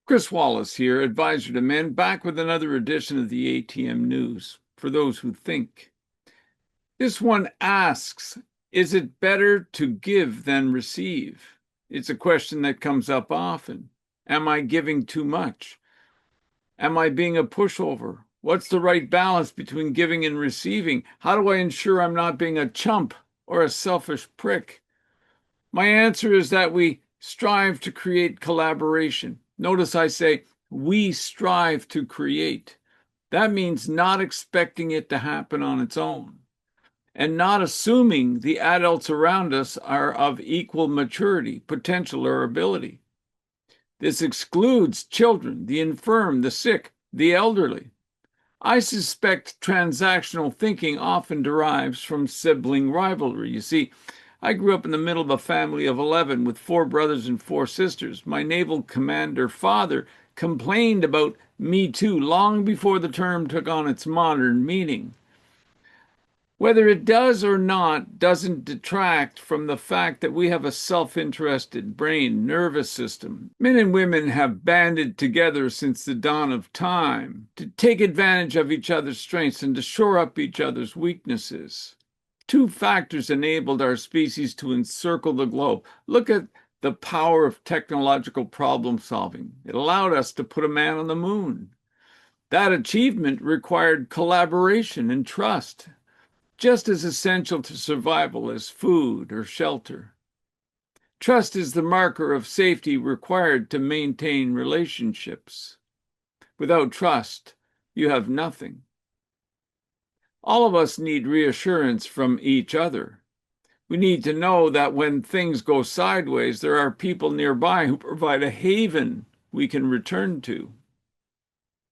Chris Wallace here, advisor to men, back with another edition of the ATM News for those who think. This one asks, is it better to give than receive? It's a question that comes up often. Am I giving too much? Am I being a pushover? What's the right balance between giving and receiving? How do I ensure I'm not being a chump or a selfish prick? My answer is that we strive to create collaboration. Notice I say we strive to create. That means not expecting it to happen on its own and not assuming the adults around us are of equal maturity, potential, or ability. This excludes children, the infirm, the sick, the elderly. I suspect transactional thinking often derives from sibling rivalry. You see, I grew up in the middle of a family of 11 with 4 brothers and 4 sisters. My naval commander father complained about Me Too long before the term took on its modern meaning. Whether it does or not doesn't detract from the fact that we have a self-interested brain, nervous system. Men and women have banded together since the dawn of time to take advantage of each other's strengths and to shore up each other's weaknesses. 2 factors enabled our species to encircle the globe. Look at the power of technological problem solving. It allowed us to put a man on the moon. That achievement required collaboration and trust, just as essential to survival as food or shelter. Trust is the marker of safety required to maintain relationships. Without trust, you have nothing. All of us need reassurance from each other. We need to know that when things go sideways, there are people nearby who provide a haven we can return to.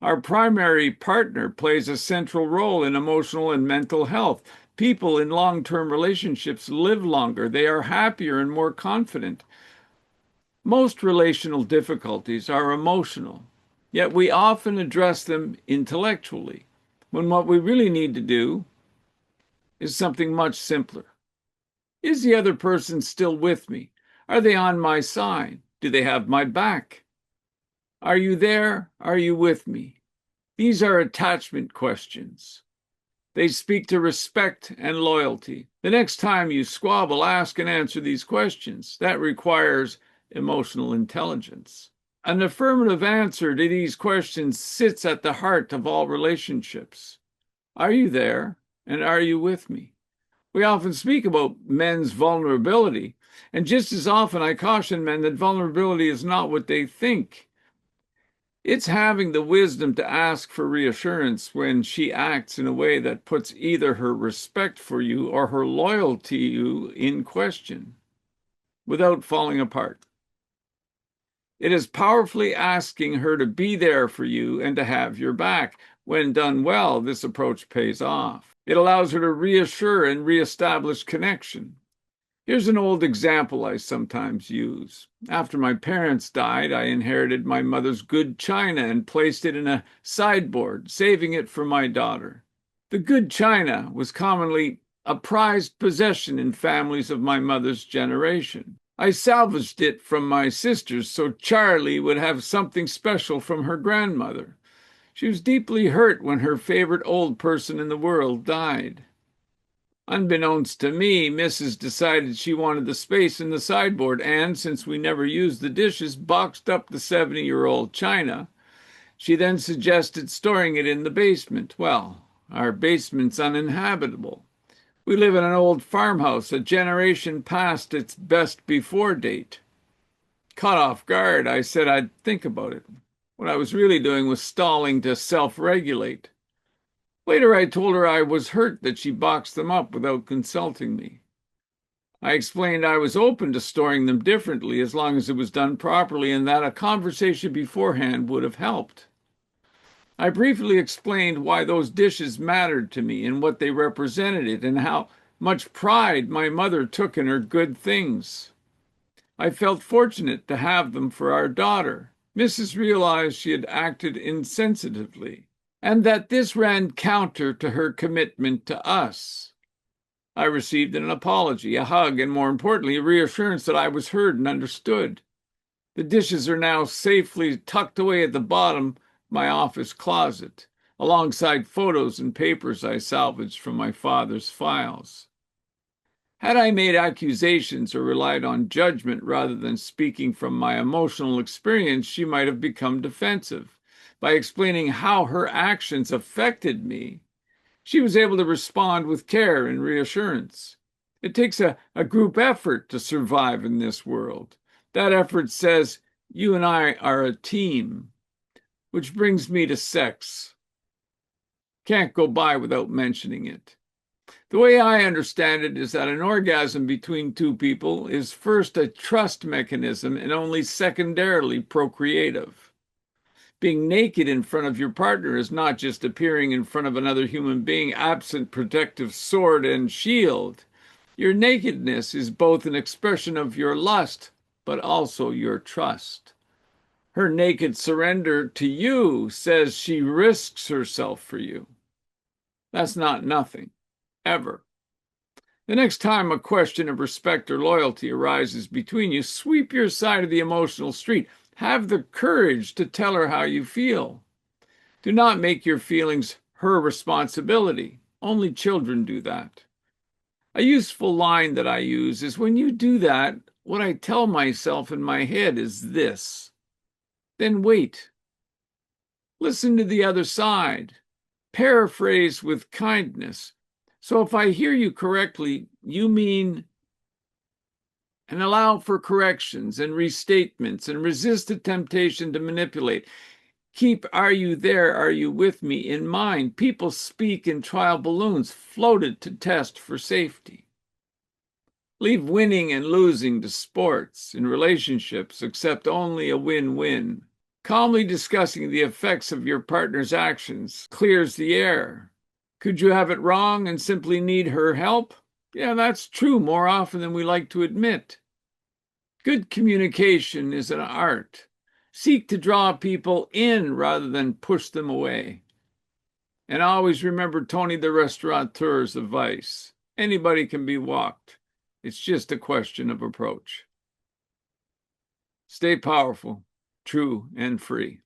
Our primary partner plays a central role in emotional and mental health. People in long-term relationships live longer. They are happier and more confident. Most relational difficulties are emotional, yet we often address them intellectually, when what we really need to do is something much simpler. Is the other person still with me? Are they on my side? Do they have my back? Are you there? Are you with me? These are attachment questions. They speak to respect and loyalty. The next time you squabble, ask and answer these questions. That requires emotional intelligence. An affirmative answer to these questions sits at the heart of all relationships. Are you there? And are you with me? We often speak about men's vulnerability, and just as often I caution men that vulnerability is not what they think. It's having the wisdom to ask for reassurance when she acts in a way that puts either her respect for you or her loyalty to you in question, without falling apart. It is powerfully asking her to be there for you and to have your back. When done well, this approach pays off. It allows her to reassure and reestablish connection. Here's an old example I sometimes use. After my parents died, I inherited my mother's good china and placed it in a sideboard, saving it for my daughter. The good china was commonly a prized possession in families of my mother's generation. I salvaged it from my sisters so Charlie would have something special from her grandmother. She was deeply hurt when her favorite old person in the world died. Unbeknownst to me, Mrs. decided she wanted the space in the sideboard and, since we never used the dishes, boxed up the 70-year-old china. She then suggested storing it in the basement. Well, our basement's uninhabitable. We live in an old farmhouse, a generation past its best before date. Caught off guard, I said I'd think about it. What I was really doing was stalling to self-regulate. Later, I told her I was hurt that she boxed them up without consulting me. I explained I was open to storing them differently as long as it was done properly and that a conversation beforehand would have helped. I briefly explained why those dishes mattered to me and what they represented and how much pride my mother took in her good things. I felt fortunate to have them for our daughter. Mrs. realized she had acted insensitively, and that this ran counter to her commitment to us. I received an apology, a hug, and more importantly, a reassurance that I was heard and understood. The dishes are now safely tucked away at the bottom of my office closet, alongside photos and papers I salvaged from my father's files. Had I made accusations or relied on judgment rather than speaking from my emotional experience, she might have become defensive. By explaining how her actions affected me, she was able to respond with care and reassurance. It takes a group effort to survive in this world. That effort says, you and I are a team. Which brings me to sex. Can't go by without mentioning it. The way I understand it is that an orgasm between two people is first a trust mechanism and only secondarily procreative. Being naked in front of your partner is not just appearing in front of another human being absent protective sword and shield. Your nakedness is both an expression of your lust, but also your trust. Her naked surrender to you says she risks herself for you. That's not nothing, ever. The next time a question of respect or loyalty arises between you, sweep your side of the emotional street. Have the courage to tell her how you feel. Do not make your feelings her responsibility. Only children do that. A useful line that I use is, when you do that, what I tell myself in my head is this. Then wait. Listen to the other side. Paraphrase with kindness. So if I hear you correctly, you mean, and allow for corrections and restatements and resist the temptation to manipulate. Keep "are you there, are you with me" in mind. People speak in trial balloons floated to test for safety. Leave winning and losing to sports. In relationships, accept only a win-win. Calmly discussing the effects of your partner's actions clears the air. Could you have it wrong and simply need her help? Yeah, that's true more often than we like to admit. Good communication is an art. Seek to draw people in rather than push them away. And always remember Tony the restaurateur's advice. Anybody can be walked. It's just a question of approach. Stay powerful, true, and free.